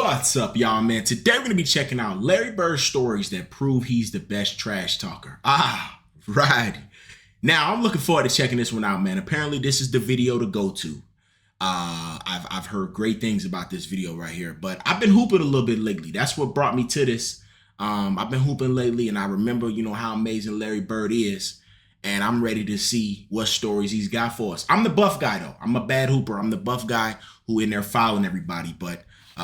What's up, y'all, man? Today we're going to be checking out Larry Bird's stories that prove he's the best trash talker. Right. Now, I'm looking forward to checking this one out, man. Apparently, this is the video to go to. I've heard great things about this video right here, but I've been hooping a little bit lately. That's what brought me to this. I've been hooping lately, and I remember, how amazing Larry Bird is, and I'm ready to see what stories he's got for us. I'm the buff guy, though. I'm a bad hooper. I'm the buff guy who in there fouling everybody, but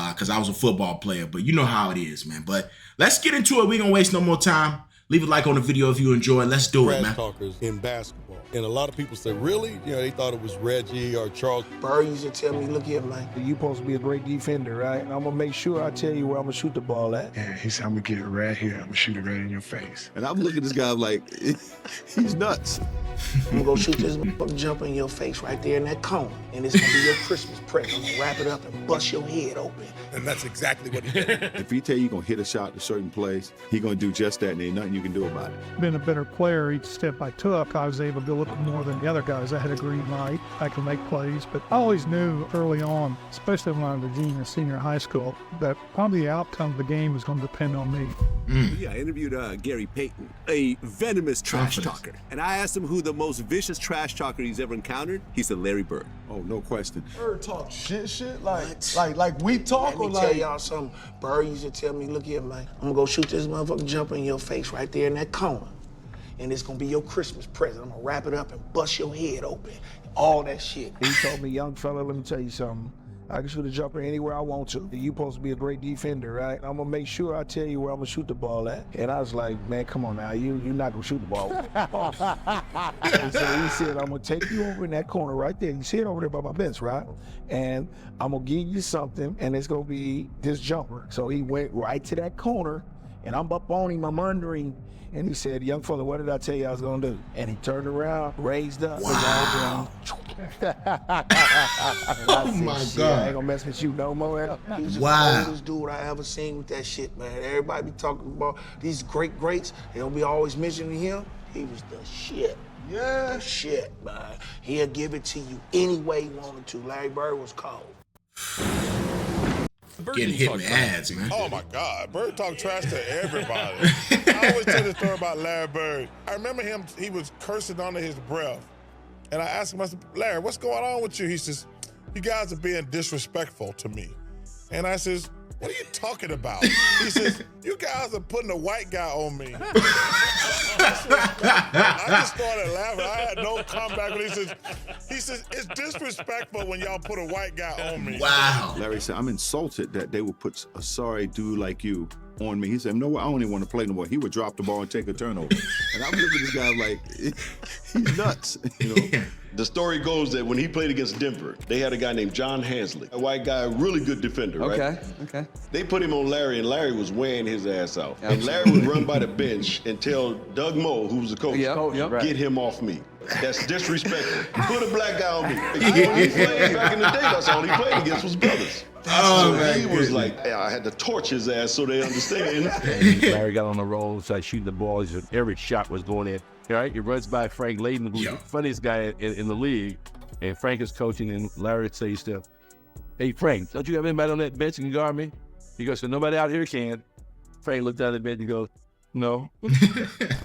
because I was a football player, but you know how it is, man. But let's get into it. We don't waste no more time. Leave a like on the video if you enjoy. Let's do it, man. Talkers in basketball. And a lot of people say, really? They thought it was Reggie or Charles. Bird used to tell me, look here, man. You supposed to be a great defender, right? And I'm going to make sure I tell you where I'm going to shoot the ball at. Yeah, he said, I'm going to get it right here. I'm going to shoot it right in your face. And I'm looking at this guy like, he's nuts. I'm going to go shoot this motherfucking jumper in your face right there in that corner. And it's going to be your Christmas present. I'm going to wrap it up and bust your head open. And that's exactly what he did. If he tell you going to hit a shot in a certain place, he going to do just that, and ain't nothing you can do about it. Been a better player each step I took. I was able to do a little more than the other guys. I had a green light. I could make plays, but I always knew early on, especially when I was a junior, senior high school, that probably the outcome of the game was going to depend on me. Yeah, I interviewed Gary Payton, a venomous trash talker. And I asked him who the most vicious trash talker he's ever encountered. He said Larry Bird. Oh, no question. Bird talk shit like we talk. Let me tell y'all something. Bird used to tell me, look here, man. I'm going to go shoot this motherfucking jumper in your face right there in that corner. And it's going to be your Christmas present. I'm going to wrap it up and bust your head open. All that shit. He told me, young fella, let me tell you something. I can shoot a jumper anywhere I want to. You supposed to be a great defender, right? I'm gonna make sure I tell you where I'm gonna shoot the ball at. And I was like, man, come on now, you're not gonna shoot the ball. And so he said, I'm gonna take you over in that corner right there. You see it over there by my bench, right? And I'm gonna give you something, and it's gonna be this jumper. So he went right to that corner, and I'm up on him, I'm under him. And he said, young fella, what did I tell you I was gonna do? And he turned around, raised up, was all down. Oh my God. I ain't gonna mess with you no more. He was the coolest dude I ever seen with that shit, man. Everybody be talking about these greats. They don't be always mentioning him. He was the shit. Yeah. The shit, man. He'll give it to you any way he wanted to. Larry Bird was cold. Getting hit with ads, man. Oh, my God. Bird talk trash to everybody. I always tell the story about Larry Bird. I remember him, he was cursing under his breath. And I asked him, I said, Larry, what's going on with you? He says, you guys are being disrespectful to me. And I says, what are you talking about? He says, you guys are putting a white guy on me. I just started laughing. I had no comeback. But he says, it's disrespectful when y'all put a white guy on me. Wow. Larry said, I'm insulted that they would put a sorry dude like you on me. He said, no, I don't even want to play no more. He would drop the ball and take a turnover. And I'm looking at this guy like, he's nuts, The story goes that when he played against Denver, they had a guy named John Hansley, a white guy, a really good defender, right? Okay. They put him on Larry, and Larry was wearing his ass out. Absolutely. And Larry would run by the bench and tell Doug Moe, who was the coach, get him off me. That's disrespectful. Put a black guy on me. When he played back in the day, that's all he played against was brothers. He was like, I had to torch his ass so they understand. Larry got on the roll, started shooting the ball. Every shot was going in. All right, he runs by Frank Layden, who's the funniest guy in the league. And Frank is coaching, and Larry says to him, hey, Frank, don't you have anybody on that bench that can guard me? He goes, so nobody out here can. Frank looked down at the bench and goes, no.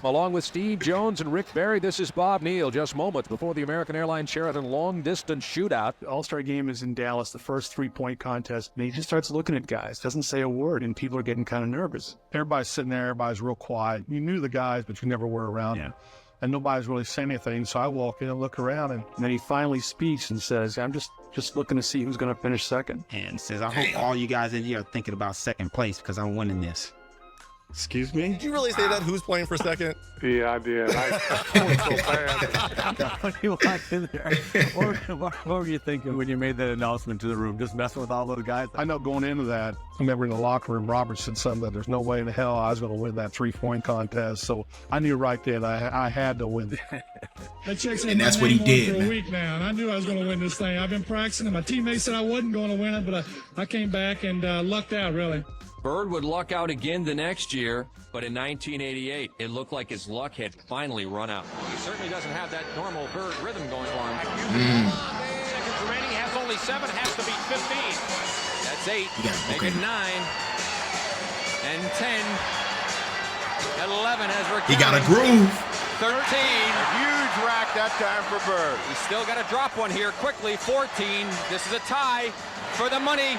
Along with Steve Jones and Rick Barry, this is Bob Neal. Just moments before the American Airlines Sheraton long-distance shootout. The All-Star game is in Dallas, the first three-point contest, and he just starts looking at guys, doesn't say a word, and people are getting kind of nervous. Everybody's sitting there, everybody's real quiet. You knew the guys, but you never were around them. And nobody's really saying anything, so I walk in and look around, and then he finally speaks and says, I'm just looking to see who's going to finish second. And says, I hope all you guys in here are thinking about second place because I'm winning this. Excuse me? Did you really say that? Who's playing for second? Yeah, I did. I was so bad. You walked in there. What were you thinking when you made that announcement to the room? Just messing with all those guys? I know going into that, I remember in the locker room, Robert said something that there's no way in the hell I was going to win that three-point contest. So I knew right then I had to win it. And that's what he did, for a week now, and I knew I was going to win this thing. I've been practicing, and my teammates said I wasn't going to win it, but I came back and lucked out, really. Bird would luck out again the next year, but in 1988, it looked like his luck had finally run out. He certainly doesn't have that normal Bird rhythm going for him. Seconds remaining, has only 7, has to beat 15. That That's 8. Make it 9. And 10. 11 as we're He got a counting. groove. 13. A huge rack that time for Bird. We still got to drop one here quickly. 14. This is a tie for the money.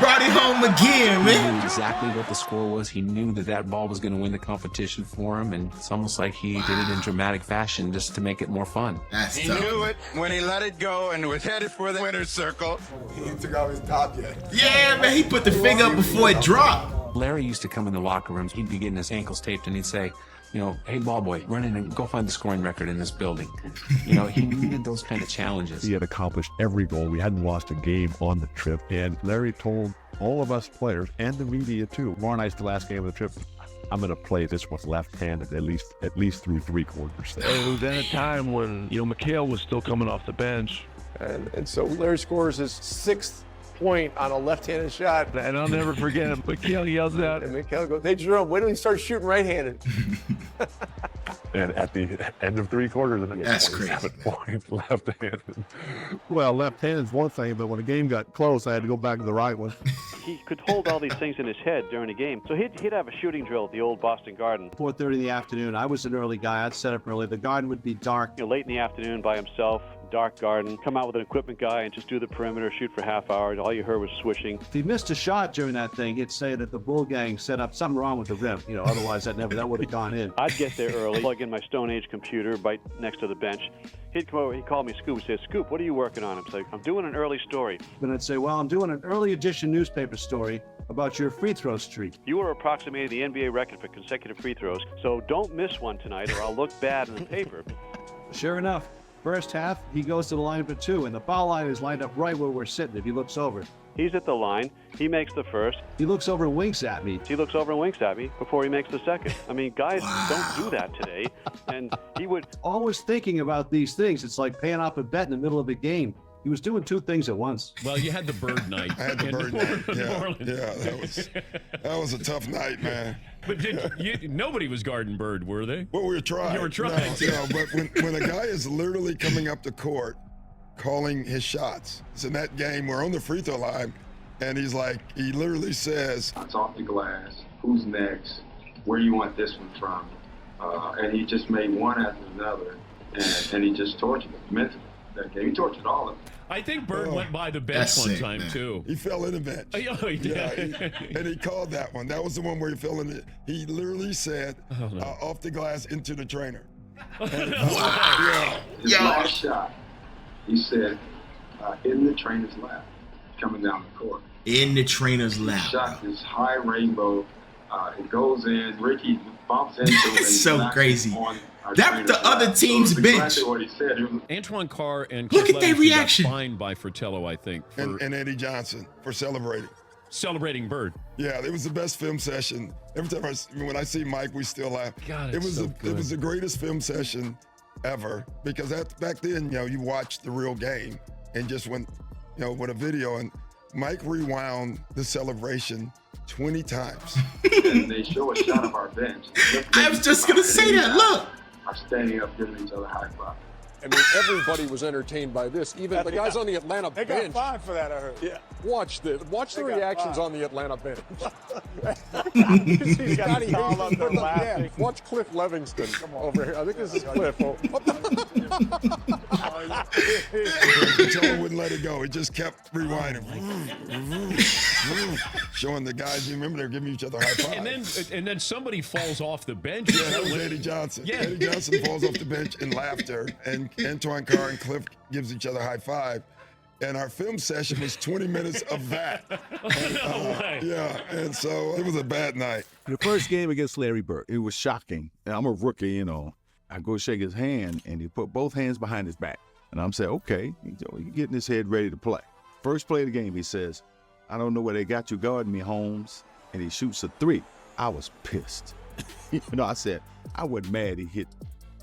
Brought it home again, man. He knew exactly what the score was. He knew that that ball was going to win the competition for him, and it's almost like he did it in dramatic fashion just to make it more fun. He knew it when he let it go and was headed for the winner's circle. He took off his top yet. Yeah, man, he put the finger up before it dropped. Larry used to come in the locker rooms. He'd be getting his ankles taped, and he'd say, you know, hey, ball boy, run in and go find the scoring record in this building. You know, he needed those kind of challenges. He had accomplished every goal. We hadn't lost a game on the trip. And Larry told all of us players and the media too, tomorrow night's the last game of the trip. I'm going to play this one left-handed at least through 3 quarters. It was at a time when, Mikhail was still coming off the bench. And so Larry scores his 6th point on a left-handed shot. And I'll never forget it. Mikhail yells out. And Mikhail goes, hey, Jerome, wait till he starts shooting right-handed. And at the end of 3 quarters, that's crazy. Points left-handed. Well, left-handed is one thing, but when the game got close, I had to go back to the right one. He could hold all these things in his head during a game. So he'd have a shooting drill at the old Boston Garden. 4:30 in the afternoon. I was an early guy. I'd set up early. The garden would be dark. Late in the afternoon by himself, dark garden. Come out with an equipment guy and just do the perimeter, shoot for half hour. All you heard was swishing. If he missed a shot during that thing, he'd say that the Bull Gang set up something wrong with the rim. Otherwise that would have gone in. I'd get there early, plug in my Stone Age computer right next to the bench. He'd come over, he'd call me Scoop. He'd say, Scoop, what are you working on? I'm like, I'm doing an early story. And I'd say, well, I'm doing an early edition newspaper story about your free throw streak. You are approximating the NBA record for consecutive free throws, so don't miss one tonight or I'll look bad in the paper. Sure enough, first half, he goes to the line for 2, and the foul line is lined up right where we're sitting if he looks over. He's at the line. He makes the first. He looks over and winks at me. He looks over and winks at me before he makes the second. I mean, guys don't do that today. And he would... Always thinking about these things. It's like paying off a bet in the middle of a game. He was doing 2 things at once. Well, you had the Bird night. I had the Bird night. Yeah, that was a tough night, man. But nobody was guarding Bird, were they? Well, we were trying. You were trying. No, but when a guy is literally coming up the court, calling his shots. It's in that game, we're on the free throw line, and he literally says, it's off the glass, who's next, where do you want this one from? And he just made one after another, and he just tortured them mentally. That game, he tortured all of them. I think Bird went by the bench one time, too. He fell in the bench. Oh, he did. And he called that one. That was the one where he fell in it. He literally said, off the glass into the trainer. Wow. His last shot, he said, in the trainer's lap, coming down the court. In the trainer's lap. He shot this high rainbow. It goes in. Ricky bumps into it. It's so crazy. That the other team's bench. Exactly what he said. Antoine Carr and look at their reaction. Got fined by Fratello, I think, and Eddie Johnson for celebrating Bird. Yeah, it was the best film session. Every time when I see Mike, we still laugh. God, it was the greatest film session ever because back then, you watched the real game and just went, with a video, and Mike rewound the celebration 20 times. And they show a shot of our bench. I was just gonna say that. Look. Are standing up giving each other high five. I mean, everybody was entertained by this. Even the guys on the Atlanta bench. They got fined for that, I heard. Yeah. Watch the reactions on the Atlanta bench. He's got to all up there laughing. Yeah. Watch Cliff Livingston over here. I think this is Cliff. Joe wouldn't let it go. He just kept rewinding. Showing the guys, you remember they're giving each other high five. And then somebody falls off the bench. Yeah, that was Eddie Johnson. Yeah. Eddie Johnson falls off the bench in laughter, and Antoine Carr and Cliff gives each other high five. And our film session was 20 minutes of that. Yeah, and so it was a bad night. The first game against Larry Bird, it was shocking. And I'm a rookie, I go shake his hand, and he put both hands behind his back. And I'm saying, okay, he's getting his head ready to play. First play of the game, he says, I don't know where they got you guarding me, Holmes. And he shoots a 3. I was pissed. I said, I wasn't mad he hit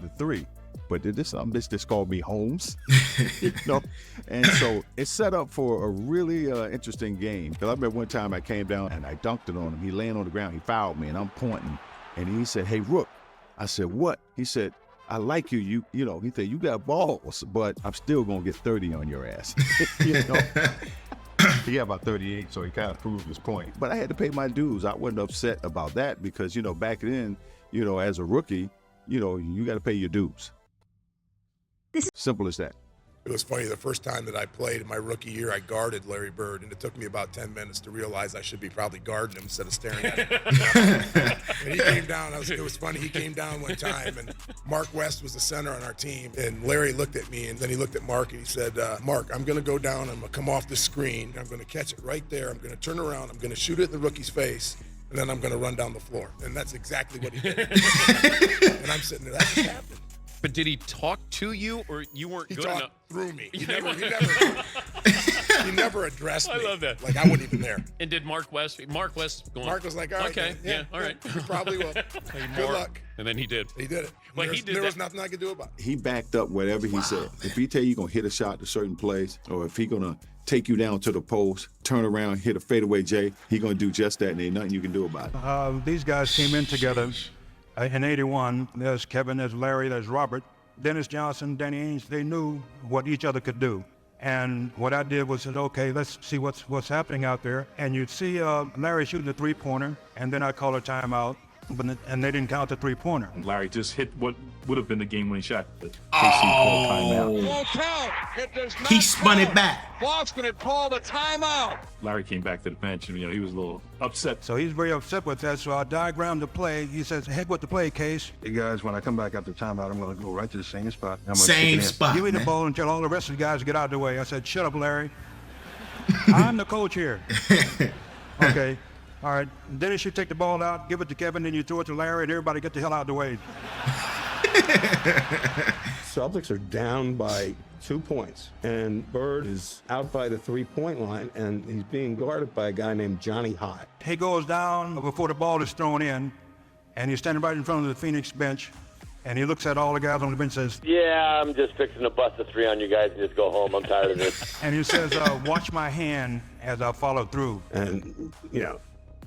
the 3. But this bitch just called me Holmes, And so it set up for a really interesting game. Because I remember one time I came down and I dunked it on him. He laying on the ground. He fouled me, and I'm pointing. And he said, hey, Rook. I said, what? He said, I like you. You know, he said, you got balls, but I'm still going to get 30 on your ass. You know? He got about 38, so he kind of proved his point. But I had to pay my dues. I wasn't upset about that because, you know, back then, you know, as a rookie, you know, you got to pay your dues. Simple as that. It was funny, the first time that I played in my rookie year, I guarded Larry Bird, and it took me about 10 minutes to realize I should be probably guarding him instead of staring at him. And he came down, it was funny, he came down one time, and Mark West was the center on our team, and Larry looked at me, and then he looked at Mark, and he said, Mark, I'm going to go down, I'm going to come off the screen, I'm going to catch it right there, I'm going to turn around, I'm going to shoot it in the rookie's face, and then I'm going to run down the floor. And that's exactly what he did. And I'm sitting there, that just happened. But did he talk to you, or you weren't good enough? He talked through me. He never addressed me. I love that. Like I wasn't even there. And did Mark West going? Mark was like, all right, okay, yeah, all right. You probably will. Good luck. And then he did. He did it. Well, There was nothing I could do about it. He backed up whatever he said. If he tell you going to hit a shot to certain place, or if he going to take you down to the post, turn around, hit a fadeaway J, he going to do just that, and ain't nothing you can do about it. These guys came in together in 81. There's Kevin, there's Larry, there's Robert. Dennis Johnson, Danny Ainge, they knew what each other could do. And what I did was said, okay, let's see what's happening out there. And you'd see Larry shooting the three-pointer, and then I'd call a timeout, and they didn't count the three-pointer. Larry just hit what would have been the game-winning shot. But KC called timeout. Won't count. It does not He spun count. it back. Boston had called a timeout. Larry came back to the bench, and he was a little upset. So he's very upset with that, so I diagrammed the play. He says, heck with the play, Case. Hey guys, when I come back after timeout, I'm going to go right to the same spot. I'm gonna Same kick it in. spot. Give me the man. ball and tell all the rest of the guys to get out of the way. I said, shut up, Larry. I'm the coach here. Okay. All right. Dennis, you take the ball out, give it to Kevin, then you throw it to Larry, and everybody get the hell out of the way. Celtics are down by 2 points, and Bird is out by the three-point line, and he's being guarded by a guy named Johnny High. He goes down before the ball is thrown in, and he's standing right in front of the Phoenix bench, and he looks at all the guys on the bench and says, yeah, I'm just fixing to bust a three on you guys and just go home. I'm tired of this. and he says, watch my hand as I follow through. And,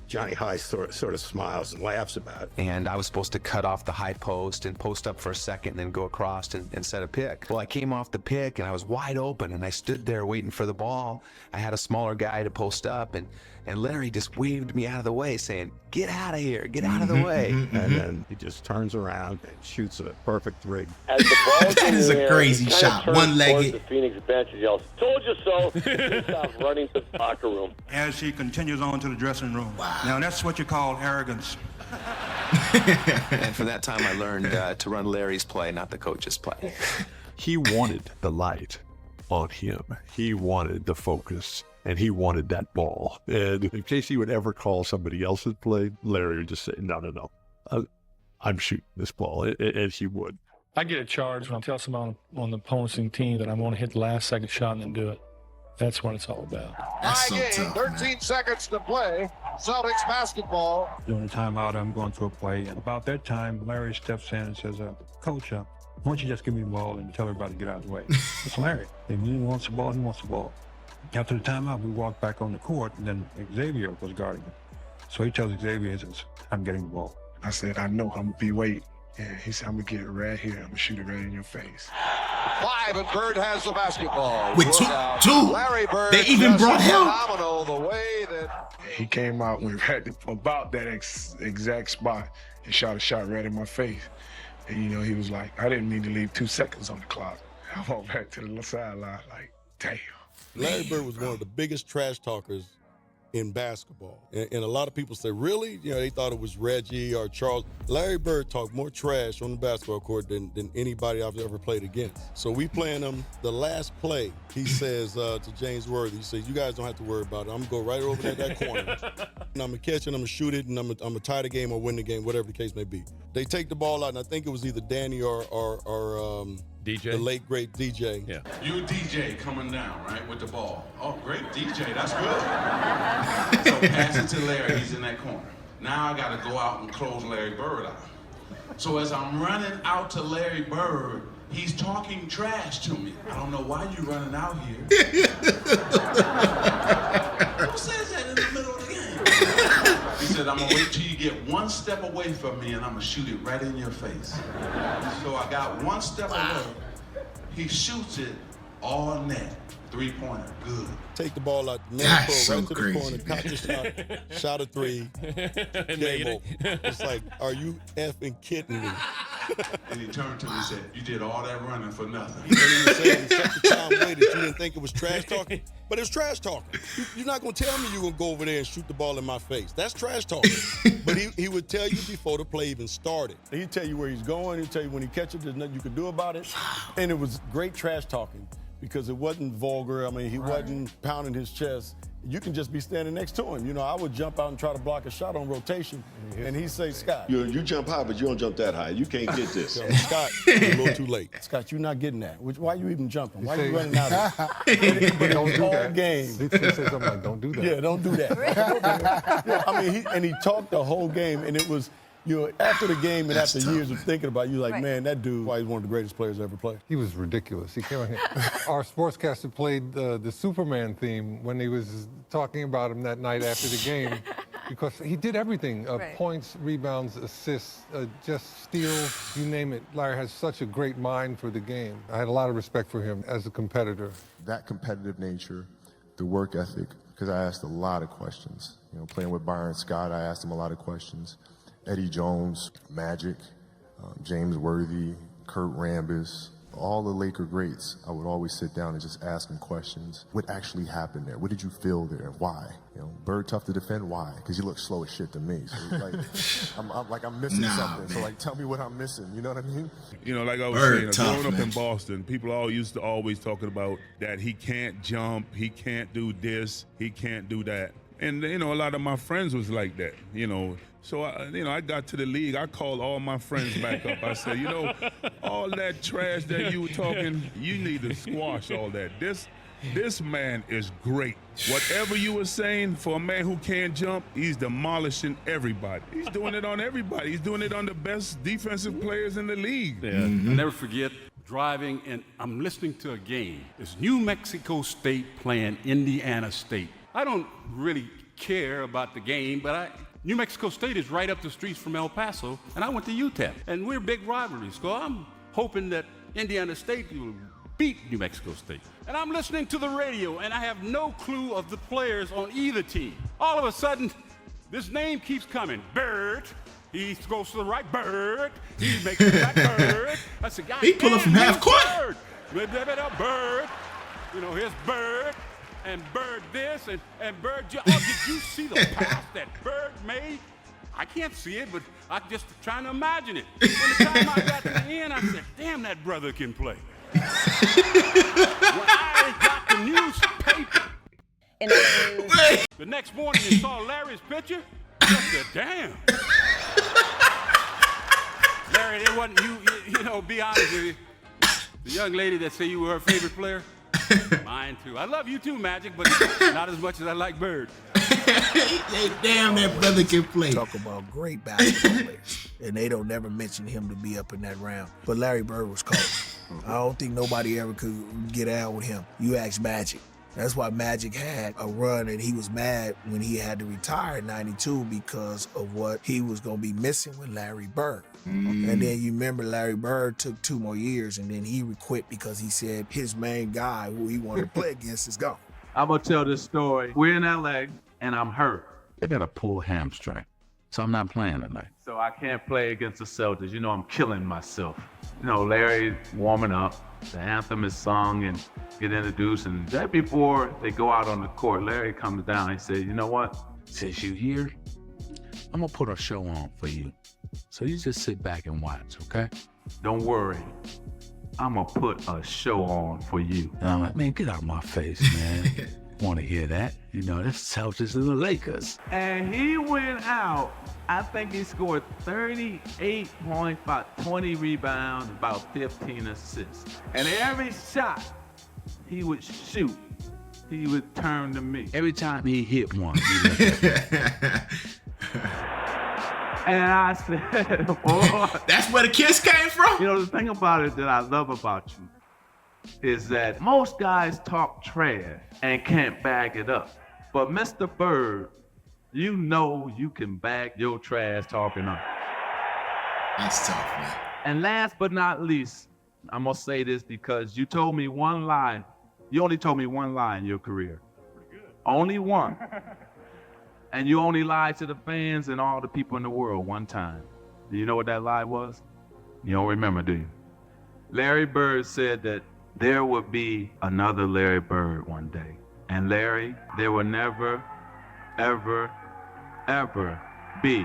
Johnny High sort of smiles and laughs about it. And I was supposed to cut off the high post and post up for a second and then go across and set a pick. Well, I came off the pick and I was wide open and I stood there waiting for the ball. I had a smaller guy to post up and Larry just waved me out of the way saying, get out of here, get out of the way. And then he just turns around and shoots a perfect three. As the ball's That in is the a air, crazy he kinda shot, turns one-legged. towards the Phoenix bench and yells, told you so. He stops running to the locker room. As he continues on to the dressing room. Wow. Now, that's what you call arrogance. And from that time I learned to run Larry's play, not the coach's play. He wanted the light on him. He wanted the focus, and he wanted that ball. And in case he would ever call somebody else's play, Larry would just say, no. I'm shooting this ball, and he would. I get a charge when I tell someone on the opposing team that I'm going to hit the last second shot and then do it. That's what it's all about. That's so Tie game, tough, 13 man. seconds to play. Celtics basketball. During the timeout, I'm going through a play. And about that time, Larry steps in and says, Coach, why don't you just give me the ball and tell everybody to get out of the way? It's Larry. If he wants the ball, he wants the ball. After the timeout, we walked back on the court, and then Xavier was guarding him. So he tells Xavier, he says, I'm getting the ball. I said, I know I'm going to be waiting. And he said, I'm going to get it right here. I'm going to shoot it right in your face. 5, and Bird has the basketball. With two. Larry Bird. They even brought him. Phenomenal the way that He came out when about that exact spot and shot a shot right in my face. And, he was like, I didn't mean to leave 2 seconds on the clock. I walked back to the sideline like, damn. Larry Bird was one of the biggest trash talkers in basketball. And a lot of people say, really? They thought it was Reggie or Charles. Larry Bird talked more trash on the basketball court than anybody I've ever played against. So we playing him the last play. He says to James Worthy, he says, you guys don't have to worry about it. I'm going to go right over that corner. And I'm going to catch it, I'm going to shoot it, and I'm going to tie the game or win the game, whatever the case may be. They take the ball out, and I think it was either Danny or DJ? the late, great DJ. Yeah. You DJ coming down, right, with the ball. Oh, great, DJ, that's good. So pass it to Larry, he's in that corner. Now I got to go out and close Larry Bird out. So as I'm running out to Larry Bird, he's talking trash to me. I don't know why you running out here. Who says that in the middle of the game? said, I'm gonna wait till you get one step away from me and I'm gonna shoot it right in your face. So I got one step away. He shoots it all net. 3-pointer, good. Take the ball out, That's so right to the crazy. corner, caught the shot, shot a three, game over. It's like, are you effing kidding me? And he turned to me and said, you did all that running for nothing. And he was saying in such a calm way that you didn't think it was trash talking, but it's trash talking. You're not gonna tell me you're gonna go over there and shoot the ball in my face. That's trash talking. But he would tell you before the play even started. He'd tell you where he's going, he'd tell you when he catches it, there's nothing you can do about it. And it was great trash talking because it wasn't vulgar. I mean, he wasn't pounding his chest. You can just be standing next to him. You know, I would jump out and try to block a shot on rotation, and he'd say, Scott. You jump high, but you don't jump that high. You can't get this. Scott, you're a little too late. Scott, you're not getting that. Why are you even jumping? Why are you running out of it? But don't do that. Game. He said something like, don't do that. Yeah, don't do that. Yeah, I mean, he talked the whole game, and it was, you know, after the game and after years of thinking about it, you're like, man, that dude, why he's one of the greatest players ever played. He was ridiculous. He came on here. Our sportscaster played the Superman theme when he was talking about him that night after the game because he did everything. Points, rebounds, assists, just steals, you name it. Larry has such a great mind for the game. I had a lot of respect for him as a competitor. That competitive nature, the work ethic, because I asked a lot of questions. You know, playing with Byron Scott, I asked him a lot of questions. Eddie Jones, Magic, James Worthy, Kurt Rambis, all the Laker greats, I would always sit down and just ask them questions. What actually happened there? What did you feel there? Why? You know, Bird tough to defend. Why? Because you look slow as shit to me. So like, I'm missing something. Man. So like, tell me what I'm missing. You know what I mean? You know, like I was Bird saying, tough, growing up man. in Boston, people always talking about that he can't jump, he can't do this, he can't do that. And, you know, a lot of my friends was like that, you know. So, I got to the league. I called all my friends back up. I said, you know, all that trash that you were talking, you need to squash all that. This man is great. Whatever you were saying, for a man who can't jump, he's demolishing everybody. He's doing it on everybody. He's doing it on the best defensive players in the league. Yeah. I'll never forget driving, and I'm listening to a game. It's New Mexico State playing Indiana State. I don't really care about the game, but New Mexico State is right up the streets from El Paso, and I went to UTEP, and we're big rivalries. So I'm hoping that Indiana State will beat New Mexico State. And I'm listening to the radio, and I have no clue of the players on either team. All of a sudden, this name keeps coming. Bird. He goes to the right. Bird. He makes it back. Bird. I said, God, he pulling from half court. Bird. You know, here's Bird. And Bird this, and Bird, did you see the pass that Bird made? I can't see it, but I'm just trying to imagine it. When the time I got to the end, I said, damn, that brother can play. When I got the newspaper, the next morning and saw Larry's picture, I said, damn. Larry, it wasn't you know, be honest with you. The young lady that said you were her favorite player, mine too. I love you too, Magic, but not as much as I like Bird. Damn, that brother can play. Talk about great basketball players, and they don't never mention him to be up in that round. But Larry Bird was cold. I don't think nobody ever could get out with him. You ask Magic. That's why Magic had a run, and he was mad when he had to retire in '92 because of what he was going to be missing with Larry Bird. And then you remember Larry Bird took 2 more years, and then he quit because he said his main guy who he wanted to play against is gone. I'm going to tell this story. We're in LA, and I'm hurt. I got a pulled hamstring, so I'm not playing tonight. So I can't play against the Celtics. You know, I'm killing myself. You know, Larry's warming up. The anthem is sung and get introduced. And right before they go out on the court, Larry comes down. He says, you know what? Since you're here, I'm going to put a show on for you. So you just sit back and watch, okay? Don't worry. I'm going to put a show on for you. And I'm like, man, get out of my face, man. Want to hear that? You know, that's Celtics and the Lakers. And he went out. I think he scored 38 points, about 20 rebounds, about 15 assists. And every shot he would shoot, he would turn to me. Every time he hit one, he looked at me. And I said, boy. That's where the kiss came from? You know, the thing about it that I love about you is that most guys talk trash and can't back it up. But Mr. Bird, you know you can back your trash talking up. That's tough, man. And last but not least, I'm gonna say this because you told me one lie. You only told me one lie in your career. Only one. And you only lied to the fans and all the people in the world one time. Do you know what that lie was? You don't remember, do you? Larry Bird said that there would be another Larry Bird one day. And Larry, there will never, ever, ever be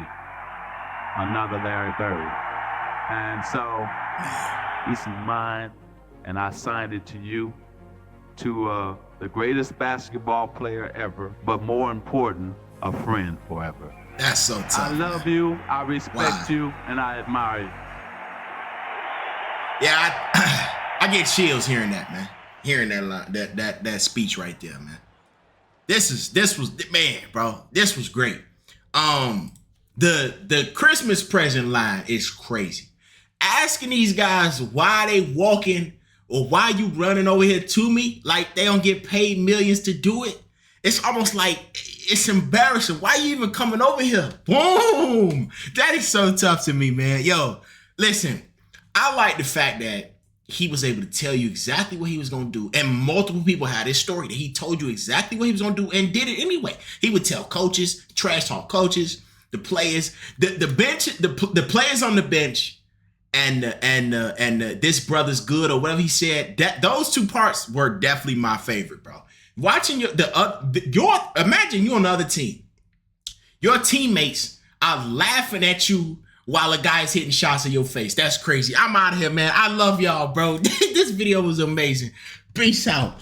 another Larry Bird. And so, this is mine, and I signed it to you, to the greatest basketball player ever, but more important, a friend forever. That's so tough. I love you, I respect you, and I admire you. Yeah, I get chills hearing that, man. Hearing that line, that speech right there, man. This was man, bro. This was great. The Christmas present line is crazy. Asking these guys why they walking or why you running over here to me like they don't get paid millions to do it. It's almost like it's embarrassing. Why you even coming over here? Boom! That is so tough to me, man. Yo, listen, I like the fact that he was able to tell you exactly what he was going to do. And multiple people had this story that he told you exactly what he was going to do and did it anyway. He would tell coaches, trash talk coaches, the players, the bench, the players on the bench, and this brother's good or whatever he said. That those two parts were definitely my favorite, bro. Watching imagine you on the other team. Your teammates are laughing at you while a guy's hitting shots in your face. That's crazy. I'm out of here, man. I love y'all, bro. This video was amazing. Peace out.